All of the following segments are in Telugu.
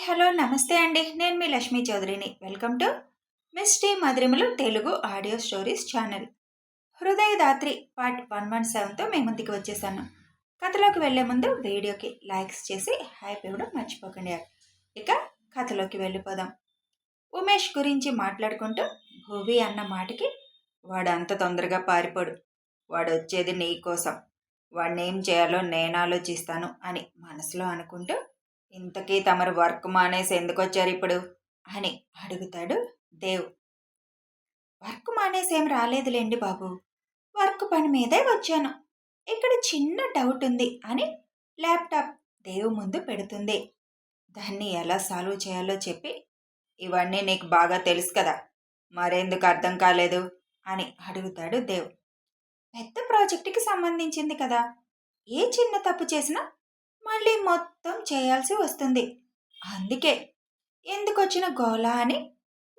హలో నమస్తే అండి. నేను మీ లక్ష్మీ చౌదరిని. వెల్కమ్ టు మిస్టీ మధురిమలు Telugu audio stories channel. Hrudayadatri part 117తో మీ ముందుకు వచ్చేసాను. కథలోకి వెళ్లే ముందు వీడియోకి లైక్స్ చేసి హైప్ ఇవ్వడం మర్చిపోకండి. ఇక కథలోకి వెళ్ళిపోదాం. ఉమేష్ గురించి మాట్లాడుకుంటూ భూవి అన్న మాటకి వాడు అంత తొందరగా పారిపోడు. వాడు వచ్చేది నీ కోసం. వాడినేం చేయాలో నేను ఆలోచిస్తాను అని మనసులో అనుకుంటూ ఇంతకీ తమరు వర్క్ మానేసి ఎందుకు వచ్చారు ఇప్పుడు అని అడుగుతాడు దేవ్. వర్క్ మానేసేం రాలేదులేండి బాబు, వర్క్ పని మీదే వచ్చాను. ఇక్కడ చిన్న డౌట్ ఉంది అని ల్యాప్టాప్ దేవ్ ముందు పెడుతుంది. దాన్ని ఎలా సాల్వ్ చేయాలో చెప్పి, ఇవన్నీ నీకు బాగా తెలుసు కదా, మరెందుకు అర్థం కాలేదు అని అడుగుతాడు దేవ్. పెద్ద ప్రాజెక్టుకి సంబంధించింది కదా, ఏ చిన్న తప్పు చేసినా మళ్ళీ మొత్తం చేయాల్సి వస్తుంది. అందుకే ఎందుకొచ్చిన గోలా అని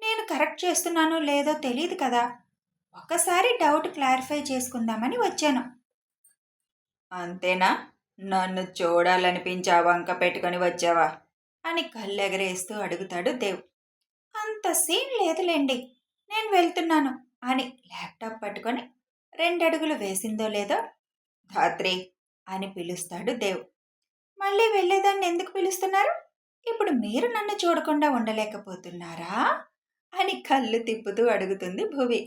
నేను కరెక్ట్ చేస్తున్నానో లేదో తెలియదు కదా, ఒకసారి డౌట్ క్లారిఫై చేసుకుందామని వచ్చాను. అంతేనా? నన్ను చూడాలనిపించి ఆ వంక పెట్టుకొని వచ్చావా అని కళ్ళెగరేస్తూ అడుగుతాడు దేవ్. అంత సీన్ లేదులేండి, నేను వెళ్తున్నాను అని ల్యాప్టాప్ పట్టుకొని 2 అడుగులు వేసిందో లేదో ధాత్రి అని పిలుస్తాడు దేవ్. మళ్ళీ వెళ్ళేదాన్ని ఎందుకు పిలుస్తున్నారు? ఇప్పుడు మీరు నన్ను చూడకుండా ఉండలేకపోతున్నారా అని కళ్ళు తిప్పుతూ అడుగుతుంది భువి.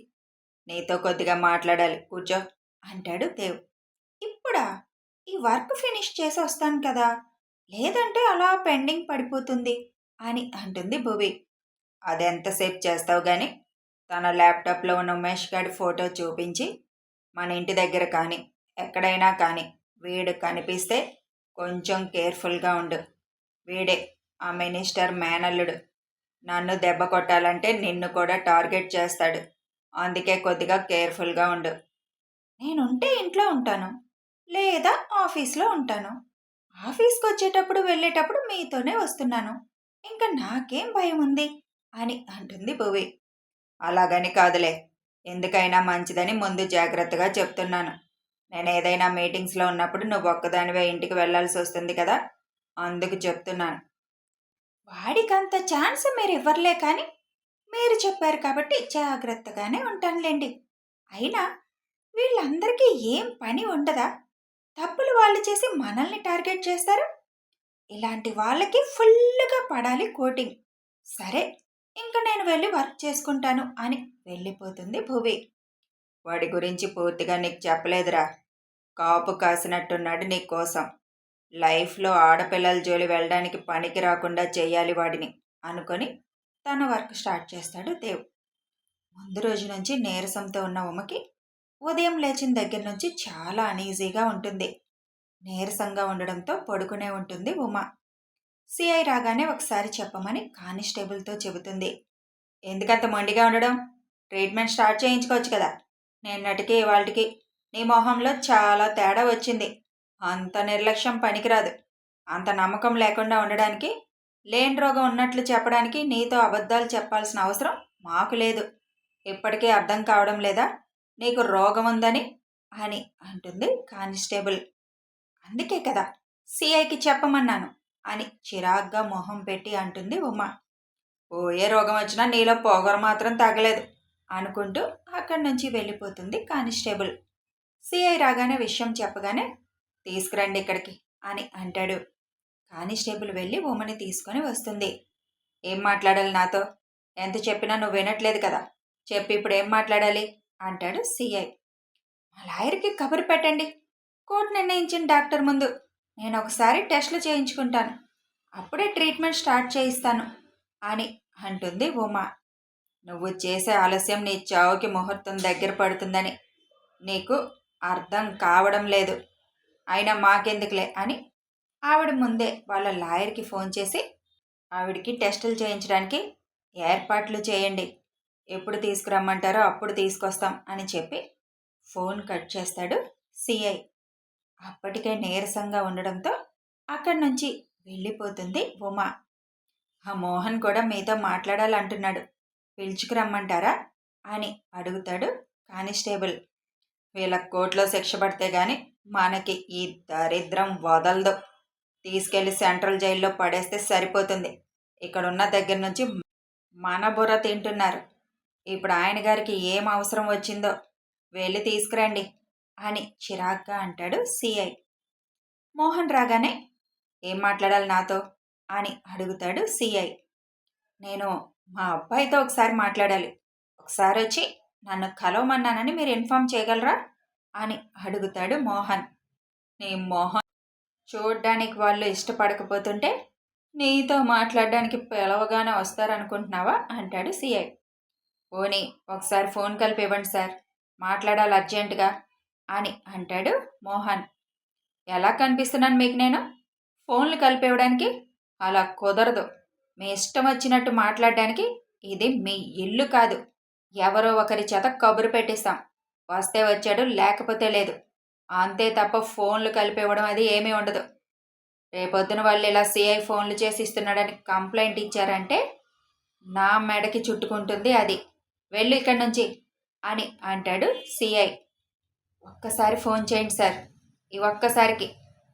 నీతో కొద్దిగా మాట్లాడాలి, కూర్చో అంటాడు దేవ్. ఇప్పుడా? ఈ వర్క్ ఫినిష్ చేసి వస్తాను కదా, లేదంటే అలా పెండింగ్ పడిపోతుంది అని అంటుంది భువి. అదెంతసేపు చేస్తావు గాని తన ల్యాప్టాప్లో ఉన్న ఉమేష్ గారి ఫోటో చూపించి, మన ఇంటి దగ్గర కానీ ఎక్కడైనా కానీ వీడు కనిపిస్తే కొంచెం కేర్ఫుల్గా ఉండు. వీడే ఆ మినిస్టర్ మేనల్లుడు. నన్ను దెబ్బ కొట్టాలంటే నిన్ను కూడా టార్గెట్ చేస్తాడు. అందుకే కొద్దిగా కేర్ఫుల్గా ఉండు. నేనుంటే ఇంట్లో ఉంటాను, లేదా ఆఫీస్లో ఉంటాను. ఆఫీస్కి వచ్చేటప్పుడు వెళ్ళేటప్పుడు మీతోనే వస్తున్నాను. ఇంకా నాకేం భయం ఉంది అని అంటుంది భువి. అలాగని కాదులే, ఎందుకైనా మంచిదని ముందు జాగ్రత్తగా చెప్తున్నాను. నేను ఏదైనా మీటింగ్స్లో ఉన్నప్పుడు నువ్వు ఒక్కదానివే ఇంటికి వెళ్లాల్సి వస్తుంది కదా, అందుకు చెప్తున్నాను. వాడికంత ఛాన్స్ మీరు ఇవ్వర్లే కానీ మీరు చెప్పారు కాబట్టి జాగ్రత్తగానే ఉంటానులేండి. అయినా వీళ్ళందరికీ ఏం పని ఉండదా? తప్పులు వాళ్ళు చేసి మనల్ని టార్గెట్ చేస్తారు. ఇలాంటి వాళ్ళకి ఫుల్గా పడాలి కోటింగ్. సరే, ఇంకా నేను వెళ్ళి వర్క్ చేసుకుంటాను అని వెళ్ళిపోతుంది భువి. వాడి గురించి పూర్తిగా నీకు చెప్పలేదురా. కాపు కాసినట్టున్నాడు నీ కోసం. లైఫ్లో ఆడపిల్లల జోలి వెళ్ళడానికి పనికి రాకుండా చెయ్యాలి వాడిని అనుకొని తన వర్క్ స్టార్ట్ చేస్తాడు దేవ్. ముందు రోజు నుంచి నీరసంతో ఉన్న ఉమకి ఉదయం లేచిన దగ్గర నుంచి చాలా అనీజీగా ఉంటుంది. నీరసంగా ఉండడంతో పడుకునే ఉంటుంది ఉమ. సిఐ రాగానే ఒకసారి చెప్పమని కానిస్టేబుల్తో చెబుతుంది. ఎందుకంత మొండిగా ఉండడం? ట్రీట్మెంట్ స్టార్ట్ చేయించుకోవచ్చు కదా. నిన్నటికి ఇవాళకి నీ మొహంలో చాలా తేడా వచ్చింది. అంత నిర్లక్ష్యం పనికిరాదు. అంత నమ్మకం లేకుండా ఉండడానికి, లేని రోగం ఉన్నట్లు చెప్పడానికి నీతో అబద్ధాలు చెప్పాల్సిన అవసరం మాకు లేదు. ఇప్పటికీ అర్థం కావడం లేదా నీకు రోగం ఉందని అని అంటుంది కానిస్టేబుల్. అందుకే కదా సిఐకి చెప్పమన్నాను అని చిరాగ్గా మొహం పెట్టి అంటుంది ఉమ. ఏ రోగం వచ్చినా నీలో పొగరు మాత్రం తగ్గలేదు అనుకుంటూ అక్కడి నుంచి వెళ్ళిపోతుంది కానిస్టేబుల్. సిఐ రాగానే విషయం చెప్పగానే తీసుకురండి ఇక్కడికి అని అంటాడు. కానిస్టేబుల్ వెళ్ళి ఉమని తీసుకొని వస్తుంది. ఏం మాట్లాడాలి నాతో? ఎంత చెప్పినా నువ్వు వినట్లేదు కదా, చెప్పి ఇప్పుడు ఏం మాట్లాడాలి అంటాడు సిఐ. మా లాయర్కి కబురు పెట్టండి. కోర్టు నిర్ణయించిన డాక్టర్ ముందు నేను ఒకసారి టెస్టులు చేయించుకుంటాను, అప్పుడే ట్రీట్మెంట్ స్టార్ట్ చేయిస్తాను అని అంటుంది ఉమా. నువ్వు చేసే ఆలస్యం నీ చావుకి ముహూర్తం దగ్గర పడుతుందని నీకు అర్థం కావడం లేదు. అయినా మాకెందుకులే అని ఆవిడ ముందే వాళ్ళ లాయర్కి ఫోన్ చేసి ఆవిడికి టెస్టులు చేయించడానికి ఏర్పాట్లు చేయండి, ఎప్పుడు తీసుకురమ్మంటారో అప్పుడు తీసుకొస్తాం అని చెప్పి ఫోన్ కట్ చేస్తాడు సిఐ. అప్పటికే నీరసంగా ఉండడంతో అక్కడి నుంచి వెళ్ళిపోతుంది ఉమా. ఆ మోహన్ కూడా మీతో మాట్లాడాలంటున్నాడు, పిలుచుకురమ్మంటారా అని అడుగుతాడు కానిస్టేబుల్. వీళ్ళ కోర్టులో శిక్ష పడితే గాని మనకి ఈ దరిద్రం వదలదు. తీసుకెళ్లి సెంట్రల్ జైల్లో పడేస్తే సరిపోతుంది. ఇక్కడున్న దగ్గర నుంచి మన బుర్ర తింటున్నారు. ఇప్పుడు ఆయన గారికి ఏం అవసరం వచ్చిందో వెళ్ళి తీసుకురండి అని చిరాగ్గా అంటాడు సిఐ. మోహన్ రాగానే ఏం మాట్లాడాలి నాతో అని అడుగుతాడు సిఐ. నేను మా అబ్బాయితో ఒకసారి మాట్లాడాలి. ఒకసారి వచ్చి నన్ను కలవమన్నానని మీరు ఇన్ఫామ్ చేయగలరా అని అడుగుతాడు మోహన్. నీ మోహన్ చూడ్డానికి వాళ్ళు ఇష్టపడకపోతుంటే నీతో మాట్లాడడానికి పిలవగానే వస్తారనుకుంటున్నావా అంటాడు సిఐ. పోనీ ఒకసారి ఫోన్ కలిపి ఇవ్వండి సార్, మాట్లాడాలి అర్జెంటుగా అని అంటాడు మోహన్. ఎలా కనిపిస్తున్నాను మీకు నేను ఫోన్లు కలిపివ్వడానికి? అలా కుదరదు. మీ ఇష్టం వచ్చినట్టు మాట్లాడడానికి ఇది మీ ఇల్లు కాదు. ఎవరో ఒకరి చేత కబురు పెట్టిస్తాం. వస్తే వచ్చాడు, లేకపోతే లేదు. అంతే తప్ప ఫోన్లు కలిపివ్వడం అది ఏమీ ఉండదు. రేపొద్దున వాళ్ళు ఇలా సిఐ ఫోన్లు చేసి ఇస్తున్నాడని కంప్లైంట్ ఇచ్చారంటే నా మెడకి చుట్టుకుంటుంది అది. వెళ్ళు ఇక్కడి నుంచి అని అంటాడు సిఐ. ఒక్కసారి ఫోన్ చేయండి సార్, ఈ ఒక్కసారికి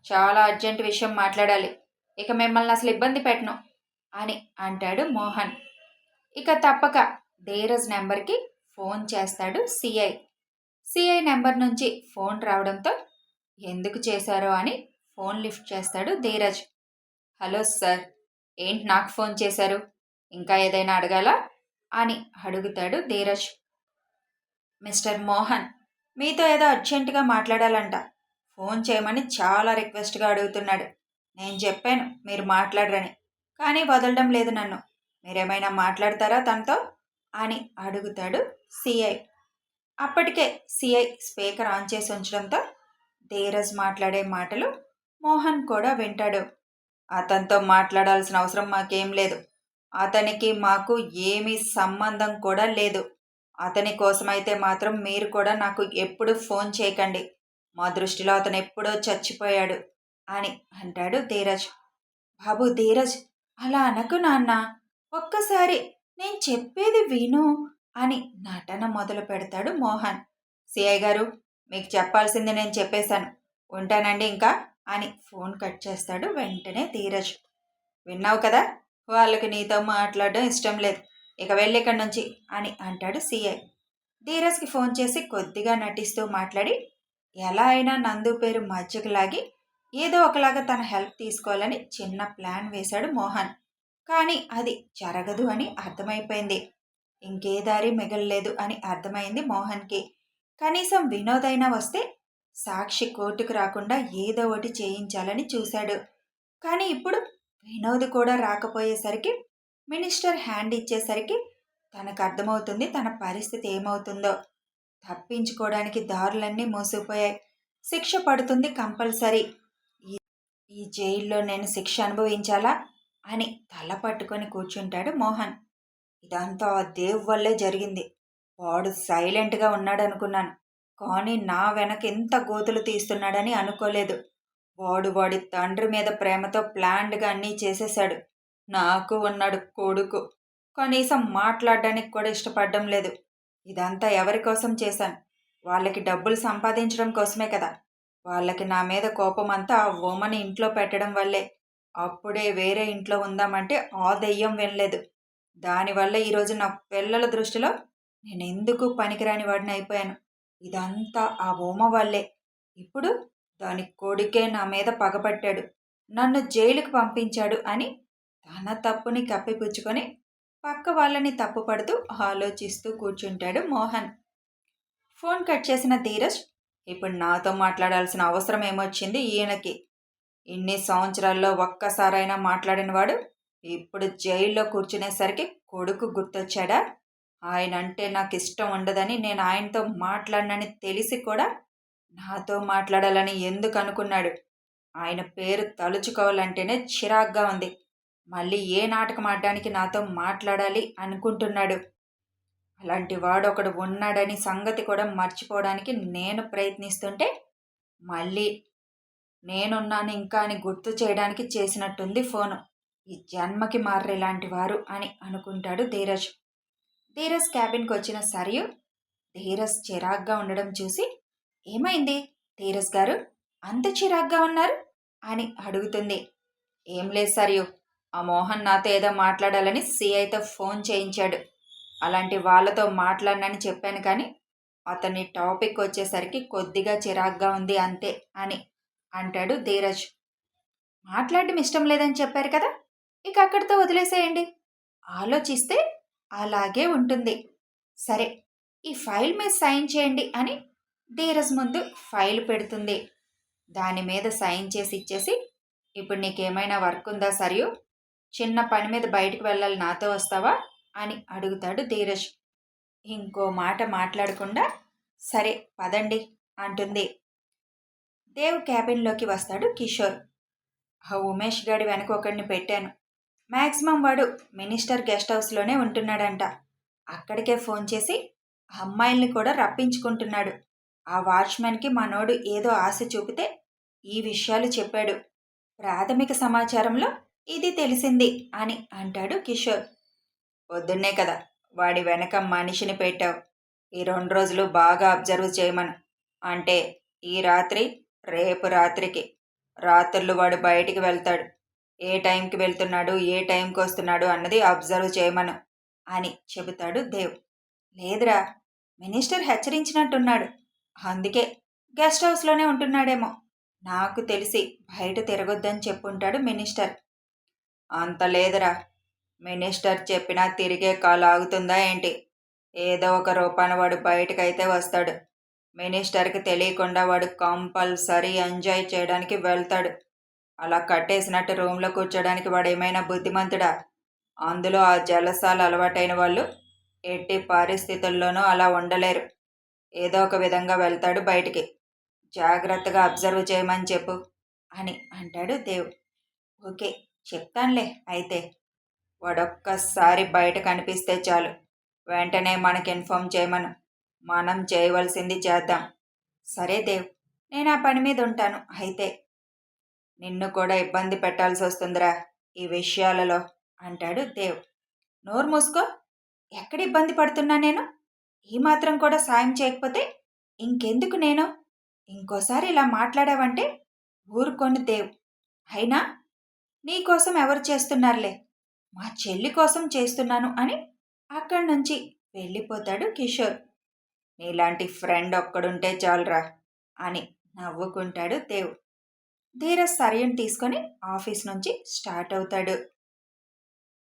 చాలా అర్జెంట్ విషయం మాట్లాడాలి. ఇక మిమ్మల్ని అసలు ఇబ్బంది పెట్టను అని అంటాడు మోహన్. ఇక తప్పక ధీరజ్ నెంబర్కి ఫోన్ చేస్తాడు సిఐ. సిఐ నెంబర్ నుంచి ఫోన్ రావడంతో ఎందుకు చేశారో అని ఫోన్ లిఫ్ట్ చేస్తాడు ధీరజ్. హలో సార్, ఏంటి నాకు ఫోన్ చేశారు? ఇంకా ఏదైనా అడగాలా అని అడుగుతాడు ధీరజ్. మిస్టర్ మోహన్, మీతో ఏదో అర్జెంటుగా మాట్లాడాలంట. ఫోన్ చేయమని చాలా రిక్వెస్ట్గా అడుగుతున్నాడు. నేను చెప్పాను మీరు మాట్లాడరని, కానీ వదలడం లేదు నన్ను. మీరేమైనా మాట్లాడతారా తనతో అని అడుగుతాడు సిఐ. అప్పటికే సిఐ స్పీకర్ ఆన్ చేసి ఉంచడంతో ధీరజ్ మాట్లాడే మాటలు మోహన్ కూడా వింటాడు. అతనితో మాట్లాడాల్సిన అవసరం మాకేం లేదు. అతనికి మాకు ఏమీ సంబంధం కూడా లేదు. అతని కోసమైతే మాత్రం మీరు కూడా నాకు ఎప్పుడు ఫోన్ చేయకండి. మా దృష్టిలో అతను ఎప్పుడో చచ్చిపోయాడు అని అంటాడు ధీరజ్. బాబు ధీరజ్, అలా అనకు నాన్న. ఒక్కసారి నేను చెప్పేది విను అని నటన మొదలు పెడతాడు మోహన్. సిఐ గారు, మీకు చెప్పాల్సింది నేను చెప్పేశాను. ఉంటానండి ఇంకా అని ఫోన్ కట్ చేస్తాడు వెంటనే ధీరజ్. విన్నావు కదా, వాళ్ళకి నీతో మాట్లాడడం ఇష్టం లేదు. ఇక వెళ్ళి ఇక్కడి నుంచి అని అంటాడు సిఐ. ధీరజ్కి ఫోన్ చేసి కొద్దిగా నటిస్తూ మాట్లాడి ఎలా అయినా నందు పేరు మధ్యకు లాగి ఏదో ఒకలాగా తన హెల్ప్ తీసుకోవాలని చిన్న ప్లాన్ వేశాడు మోహన్. కానీ అది జరగదు అని అర్థమైపోయింది. ఇంకే దారి మిగలలేదు అని అర్థమైంది మోహన్కి. కనీసం వినోదైనా వస్తే సాక్షి కోర్టుకు రాకుండా ఏదో ఒకటి చేయించాలని చూశాడు. కానీ ఇప్పుడు వినోద్ కూడా రాకపోయేసరికి, మినిస్టర్ హ్యాండ్ ఇచ్చేసరికి తనకు అర్థమవుతుంది తన పరిస్థితి ఏమవుతుందో. తప్పించుకోవడానికి దారులన్నీ మోసిపోయాయి. శిక్ష పడుతుంది కంపల్సరీ. ఈ జైల్లో నేను శిక్ష అనుభవించాలా అని తల పట్టుకొని కూర్చుంటాడు మోహన్. ఇదంతా ఆ దేవ్ వల్లే జరిగింది. వాడు సైలెంట్గా ఉన్నాడు అనుకున్నాను, కానీ నా వెనక ఇంత గోతులు తీస్తున్నాడని అనుకోలేదు. వాడి తండ్రి మీద ప్రేమతో ప్లాన్డ్గా అన్నీ చేసేశాడు. నాకు ఉన్నాడు కొడుకు, కనీసం మాట్లాడడానికి కూడా ఇష్టపడడం లేదు. ఇదంతా ఎవరి కోసం చేశాను? వాళ్ళకి డబ్బులు సంపాదించడం కోసమే కదా. వాళ్ళకి నా మీద కోపం అంతా ఆ ఉమని ఇంట్లో పెట్టడం వల్లే. అప్పుడే వేరే ఇంట్లో ఉందామంటే ఆ దెయ్యం వినలేదు. దానివల్ల ఈరోజు నా పిల్లల దృష్టిలో నేను ఎందుకు పనికిరాని వాడిని అయిపోయాను. ఇదంతా ఆ ఉమ వల్లే. ఇప్పుడు దాని కొడుకే నా మీద పగపట్టాడు, నన్ను జైలుకు పంపించాడు అని తన తప్పుని కప్పిపుచ్చుకొని పక్క వాళ్ళని తప్పుపడుతూ ఆలోచిస్తూ కూర్చుంటాడు మోహన్. ఫోన్ కట్ చేసిన ధీరజ్, ఇప్పుడు నాతో మాట్లాడాల్సిన అవసరం ఏమొచ్చింది ఈయనకి? ఇన్ని సంవత్సరాల్లో ఒక్కసారైనా మాట్లాడినవాడు ఇప్పుడు జైల్లో కూర్చునేసరికి కొడుకు గుర్తొచ్చాడా? ఆయన అంటే నాకు ఇష్టం ఉండదని, నేను ఆయనతో మాట్లాడనని తెలిసి కూడా నాతో మాట్లాడాలని ఎందుకు అనుకున్నాడు? ఆయన పేరు తలుచుకోవాలంటేనే చిరాగ్గా ఉంది. మళ్ళీ ఏ నాటకం ఆడడానికి నాతో మాట్లాడాలి అనుకుంటున్నాడు? అలాంటి వాడు ఒకడు ఉన్నాడని సంగతి కూడా మర్చిపోవడానికి నేను ప్రయత్నిస్తుంటే మళ్ళీ నేనున్నాను ఇంకా అని గుర్తు చేయడానికి చేసినట్టుంది ఫోను. ఈ జన్మకి మారరు ఇలాంటి వారు అని అనుకుంటాడు ధీరజ్. ధీరజ్ క్యాబిన్కి వచ్చిన సరియు ధీరజ్ చిరాగ్గా ఉండడం చూసి, ఏమైంది ధీరజ్ గారు, అంత చిరాగ్గా ఉన్నారు అని అడుగుతుంది. ఏం లేదు సరియు, ఆ మోహన్ నాతో ఏదో మాట్లాడాలని సిఐతో ఫోన్ చేయించాడు. అలాంటి వాళ్ళతో మాట్లాడనని చెప్పాను కానీ అతని టాపిక్ వచ్చేసరికి కొద్దిగా చిరాగ్గా ఉంది అంతే అని అంటాడు ధీరజ్. మాట్లాడడం ఇష్టం లేదని చెప్పారు కదా, ఇక అక్కడితో వదిలేసేయండి. ఆలోచిస్తే అలాగే ఉంటుంది. సరే, ఈ ఫైల్ మీద సైన్ చేయండి అని ధీరజ్ ముందు ఫైల్ పెడుతుంది. దాని మీద సైన్ చేసి ఇచ్చేసి, ఇప్పుడు నీకేమైనా వర్క్ ఉందా సరియు, చిన్న పని మీద బయటకు వెళ్ళాలి, నాతో వస్తావా అని అడుగుతాడు ధీరజ్. ఇంకో మాట మాట్లాడకుండా సరే పదండి అంటుంది. దేవ్ క్యాబిన్లోకి వస్తాడు కిషోర్. ఆ ఉమేష్ గాడి వెనక ఒకడిని పెట్టాను. మ్యాక్సిమం వాడు మినిస్టర్ గెస్ట్ హౌస్లోనే ఉంటున్నాడంట. అక్కడికే ఫోన్ చేసి అమ్మాయిల్ని కూడా రప్పించుకుంటున్నాడు. ఆ వాచ్మెన్కి మనోడు ఏదో ఆశ చూపితే ఈ విషయాలు చెప్పాడు. ప్రాథమిక సమాచారంలో ఇది తెలిసింది అని అంటాడు కిషోర్. పొద్దున్నే కదా వాడి వెనక మనిషిని పెట్టావు. ఈ 2 రోజులు బాగా అబ్జర్వ్ చేయమను. అంటే ఈ రాత్రి, రేపు రాత్రికి. రాత్రులు వాడు బయటికి వెళ్తాడు. ఏ టైంకి వెళ్తున్నాడు, ఏ టైంకి వస్తున్నాడు అన్నది అబ్జర్వ్ చేయమను అని చెబుతాడు దేవ్. లేదురా, మినిస్టర్ హెచ్చరించినట్టున్నాడు. అందుకే గెస్ట్ హౌస్లోనే ఉంటున్నాడేమో. నాకు తెలిసి బయట తిరగొద్దని చెప్పుంటాడు మినిస్టర్. అంత లేదురా, మినిస్టర్ చెప్పినా తిరిగే కాలు ఆగుతుందా ఏంటి? ఏదో ఒక రూపాన వాడు బయటకైతే వస్తాడు. మినిస్టర్కి తెలియకుండా వాడు కంపల్సరీ ఎంజాయ్ చేయడానికి వెళ్తాడు. అలా కట్టేసినట్టు రూమ్లో కూర్చోడానికి వాడు ఏమైనా బుద్ధిమంతుడా? అందులో ఆ జలసాలు అలవాటైన వాళ్ళు ఎట్టి పరిస్థితుల్లోనూ అలా ఉండలేరు. ఏదో ఒక విధంగా వెళ్తాడు బయటికి. జాగ్రత్తగా అబ్జర్వ్ చేయమని చెప్పు అని అంటాడు దేవ్. ఓకే, చెప్తానులే. అయితే వాడొక్కసారి బయట కనిపిస్తే చాలు, వెంటనే మనకి ఇన్ఫామ్ చేయమను. మనం చేయవలసింది చేద్దాం. సరే దేవ్, నేను ఆ పని మీద ఉంటాను. అయితే నిన్ను కూడా ఇబ్బంది పెట్టాల్సి వస్తుందిరా ఈ విషయాలలో అంటాడు దేవ్. నోరు మూసుకో. ఎక్కడ ఇబ్బంది పడుతున్నా నేను? ఈ మాత్రం కూడా సాయం చేయకపోతే ఇంకెందుకు నేను? ఇంకోసారి ఇలా మాట్లాడావంటే ఊరుకొని దేవ్. అయినా నీకోసం ఎవరు చేస్తున్నారులే, మా చెల్లి కోసం చేస్తున్నాను అని అక్కడి నుంచి వెళ్ళిపోతాడు కిషోర్. నీలాంటి ఫ్రెండ్ ఒక్కడుంటే చాలురా అని నవ్వుకుంటాడు దేవ్. ధీరజ్ సరయుని తీసుకొని ఆఫీస్ నుంచి స్టార్ట్ అవుతాడు.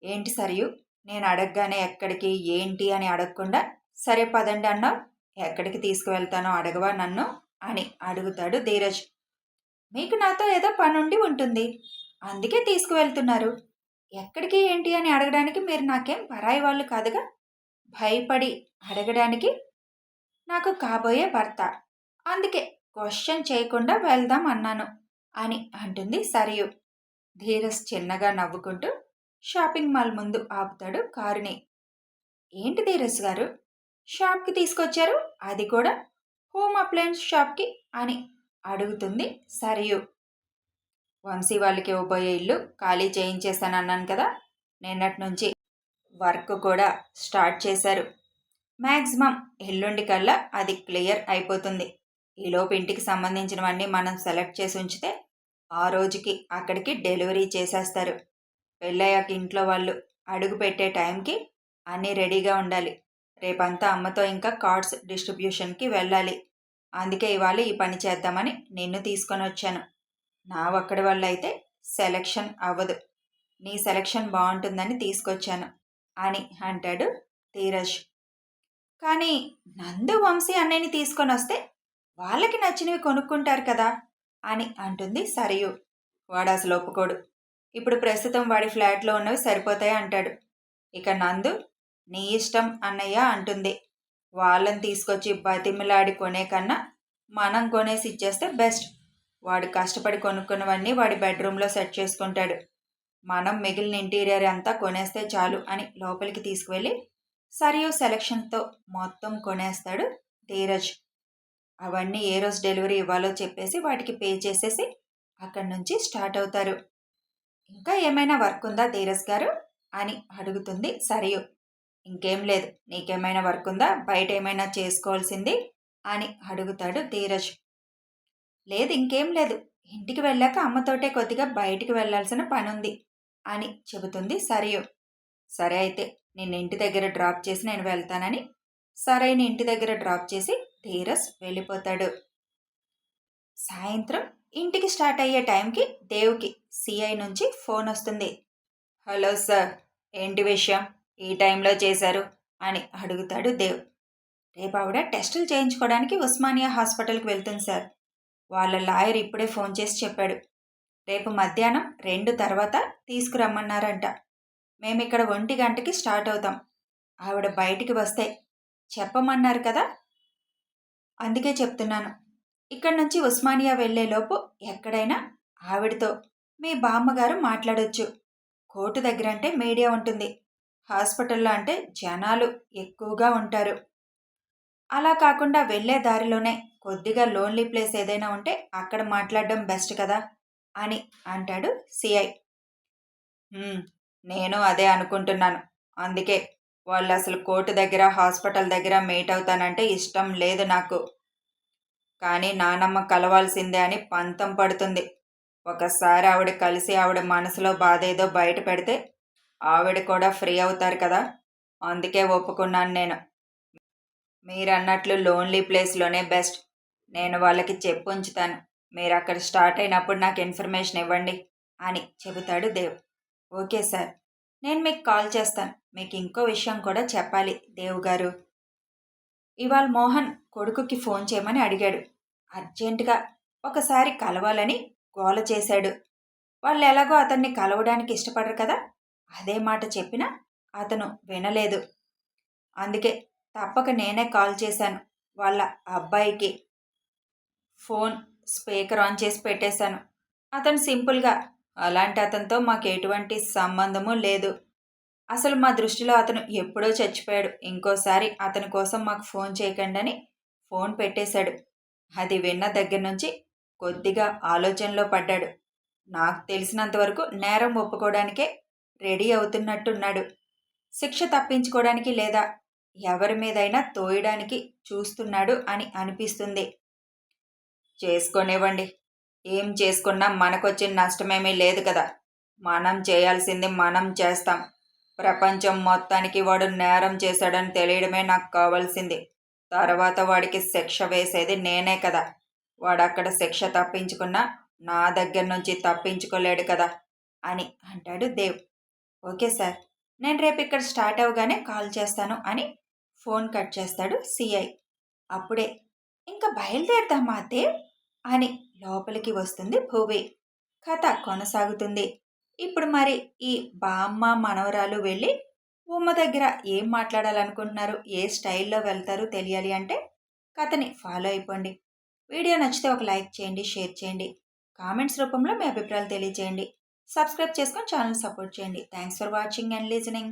ఏంటి సరియు, నేను అడగగానే ఎక్కడికి ఏంటి అని అడగకుండా సరే పదండి అన్నావు. ఎక్కడికి తీసుకువెళ్తానో అడగవా నన్ను అని అడుగుతాడు ధీరజ్. మీకు నాతో ఏదో పనుండి ఉంటుంది, అందుకే తీసుకువెళ్తున్నారు. ఎక్కడికి ఏంటి అని అడగడానికి మీరు నాకేం పరాయి వాళ్ళు కాదుగా. భయపడి అడగడానికి నాకు కాబోయే భర్త, అందుకే క్వశ్చన్ చేయకుండా వెళ్దాం అన్నాను అని అంటుంది సరియు. ధీరజ్ చిన్నగా నవ్వుకుంటూ షాపింగ్ మాల్ ముందు ఆపుతాడు కారుని. ఏంటి ధీరజ్ గారు, షాప్కి తీసుకొచ్చారు, అది కూడా హోమ్ అప్లయన్స్ షాప్కి అని అడుగుతుంది సరియు. వంశీ వాళ్ళకి ఇవ్వబోయే ఇల్లు ఖాళీ చేయించేస్తానన్నాను కదా, నిన్నటి నుంచి వర్క్ కూడా స్టార్ట్ చేశారు. మ్యాక్సిమం ఎల్లుండి కల్లా అది క్లియర్ అయిపోతుంది. ఈలోపు ఇంటికి సంబంధించినవన్నీ మనం సెలెక్ట్ చేసి ఉంచితే ఆ రోజుకి అక్కడికి డెలివరీ చేసేస్తారు. పెళ్ళయ్యాక ఇంట్లో వాళ్ళు అడుగు పెట్టే టైంకి అన్నీ రెడీగా ఉండాలి. రేపంతా అమ్మతో ఇంకా కార్డ్స్ డిస్ట్రిబ్యూషన్కి వెళ్ళాలి. అందుకే ఇవాళ ఈ పని చేద్దామని నిన్ను తీసుకొని వచ్చాను. నా ఒక్కడి వల్ల అయితే సెలెక్షన్ అవ్వదు, నీ సెలెక్షన్ బాగుంటుందని తీసుకొచ్చాను అని అంటాడు ధీరజ్. కానీ నందు వంశీ అన్నయ్యని తీసుకొని వస్తే వాళ్ళకి నచ్చినవి కొనుక్కుంటారు కదా అని అంటుంది సరియు. వాడు అసలు ఒప్పుకోడు. ఇప్పుడు ప్రస్తుతం వాడి ఫ్లాట్లో ఉన్నవి సరిపోతాయి అంటాడు. ఇక నందు నీ ఇష్టం అన్నయ్య అంటుంది. వాళ్ళని తీసుకొచ్చి బతిమిలాడి కొనే కన్నా మనం కొనేసి ఇచ్చేస్తే బెస్ట్. వాడు కష్టపడి కొనుక్కున్నవన్నీ వాడి బెడ్రూమ్లో సెట్ చేసుకుంటాడు. మనం మిగిలిన ఇంటీరియర్ అంతా కొనేస్తే చాలు అని లోపలికి తీసుకువెళ్ళి సరియు సెలక్షన్తో మొత్తం కొనేస్తాడు ధీరజ్. అవన్నీ ఏ రోజు డెలివరీ ఇవ్వాలో చెప్పేసి వాటికి పే చేసేసి అక్కడి నుంచి స్టార్ట్ అవుతారు. ఇంకా ఏమైనా వర్క్ ఉందా ధీరజ్ గారు అని అడుగుతుంది సరియు. ఇంకేం లేదు, నీకేమైనా వర్క్ ఉందా, బయట ఏమైనా చేసుకోవాల్సింది అని అడుగుతాడు ధీరజ్. లేదు, ఇంకేం లేదు. ఇంటికి వెళ్ళాక అమ్మతోటే కొద్దిగా బయటికి వెళ్ళాల్సిన పని ఉంది. అని చెబుతుంది సరియు. సరే అయితే నిన్ను ఇంటి దగ్గర డ్రాప్ చేసి నేను వెళ్తానని సరైన ఇంటి దగ్గర డ్రాప్ చేసి ధీరజ్ వెళ్ళిపోతాడు. సాయంత్రం ఇంటికి స్టార్ట్ అయ్యే టైంకి దేవ్కి సిఐ నుంచి ఫోన్ వస్తుంది. హలో సార్, ఏంటి విషయం ఈ టైంలో చేశారు అని అడుగుతాడు దేవ్. రేపు ఆవిడ టెస్టులు చేయించుకోవడానికి ఉస్మానియా హాస్పిటల్కి వెళ్తుంది సార్. వాళ్ళ లాయర్ ఇప్పుడే ఫోన్ చేసి చెప్పాడు. రేపు మధ్యాహ్నం 2 తర్వాత తీసుకురమ్మన్నారంట. మేమిక్కడ 1 గంటకి స్టార్ట్ అవుతాం. ఆవిడ బయటికి వస్తే చెప్పమన్నారు కదా, అందుకే చెప్తున్నాను. ఇక్కడి నుంచి ఉస్మానియా వెళ్లేలోపు ఎక్కడైనా ఆవిడతో మీ బామ్మగారు మాట్లాడొచ్చు. కోర్టు దగ్గర అంటే మీడియా ఉంటుంది, హాస్పిటల్లో అంటే జనాలు ఎక్కువగా ఉంటారు. అలా కాకుండా వెళ్లే దారిలోనే కొద్దిగా లోన్లీ ప్లేస్ ఏదైనా ఉంటే అక్కడ మాట్లాడడం బెస్ట్ కదా అని అంటాడు సిఐ. నేను అదే అనుకుంటున్నాను. అందుకే వాళ్ళు అసలు కోర్టు దగ్గర హాస్పిటల్ దగ్గర మీట్ అవుతానంటే ఇష్టం లేదు నాకు. కానీ నానమ్మ కలవాల్సిందే అని పంతం పడుతుంది. ఒకసారి ఆవిడ కలిసి ఆవిడ మనసులో బాధ ఏదో బయట పెడితే ఆవిడ కూడా ఫ్రీ అవుతారు కదా, అందుకే ఒప్పుకున్నాను నేను. మీరన్నట్లు లోన్లీ ప్లేస్లోనే బెస్ట్. నేను వాళ్ళకి చెప్పుంచుతాను. మీరు అక్కడ స్టార్ట్ అయినప్పుడు నాకు ఇన్ఫర్మేషన్ ఇవ్వండి అని చెబుతాడు దేవ్. ఓకే సార్, నేను మీకు కాల్ చేస్తాను. మీకు ఇంకో విషయం కూడా చెప్పాలి దేవ్ గారు. ఇవాళ మోహన్ కొడుకుకి ఫోన్ చేయమని అడిగాడు. అర్జెంటుగా ఒకసారి కలవాలని గోల చేశాడు. వాళ్ళు ఎలాగో అతన్ని కలవడానికి ఇష్టపడరు కదా, అదే మాట చెప్పినా అతను వినలేదు. అందుకే తప్పక నేనే కాల్ చేశాను. వాళ్ళ అబ్బాయికి ఫోన్ స్పీకర్ ఆన్ చేసి పెట్టేశాను. అతను సింపుల్గా, అలాంటి అతనితో మాకు ఎటువంటి సంబంధము లేదు, అసలు మా దృష్టిలో అతను ఎప్పుడో చచ్చిపోయాడు, ఇంకోసారి అతని కోసం మాకు ఫోన్ చేయకండి అని ఫోన్ పెట్టేశాడు. అది విన్న దగ్గర నుంచి కొద్దిగా ఆలోచనలో పడ్డాడు. నాకు తెలిసినంతవరకు నేరం ఒప్పుకోవడానికే రెడీ అవుతున్నట్టున్నాడు. శిక్ష తప్పించుకోవడానికి లేదా ఎవరి మీదైనా తోయడానికి చూస్తున్నాడు అని అనిపిస్తుంది. చేసుకోనివ్వండి. ఏం చేసుకున్నా మనకొచ్చిన నష్టమేమీ లేదు కదా. మనం చేయాల్సింది మనం చేస్తాం. ప్రపంచం మొత్తానికి వాడు నేరం చేశాడని తెలియడమే నాకు కావాల్సింది. తర్వాత వాడికి శిక్ష వేసేది నేనే కదా. వాడక్కడ శిక్ష తప్పించుకున్నా నా దగ్గర నుంచి తప్పించుకోలేడు కదా అని అంటాడు దేవ్. ఓకే సార్, నేను రేపు ఇక్కడ స్టార్ట్ అవ్వగానే కాల్ చేస్తాను అని ఫోన్ కట్ చేస్తాడు సిఐ. అప్పుడే ఇంకా బయలుదేరదామా దేవ్ అని లోపలికి వస్తుంది భూవి. కథ కొనసాగుతుంది. ఇప్పుడు మరి ఈ బామ్మ మనవరాలు వెళ్ళి ఉమ్మ దగ్గర ఏం మాట్లాడాలనుకుంటున్నారు, ఏ స్టైల్లో వెళ్తారు తెలియాలి అంటే కథని ఫాలో అయిపోండి. వీడియో నచ్చితే ఒక లైక్ చేయండి, షేర్ చేయండి, కామెంట్స్ రూపంలో మీ అభిప్రాయాలు తెలియజేయండి. సబ్స్క్రైబ్ చేసుకొని ఛానల్ సపోర్ట్ చేయండి. Thanks for watching and listening.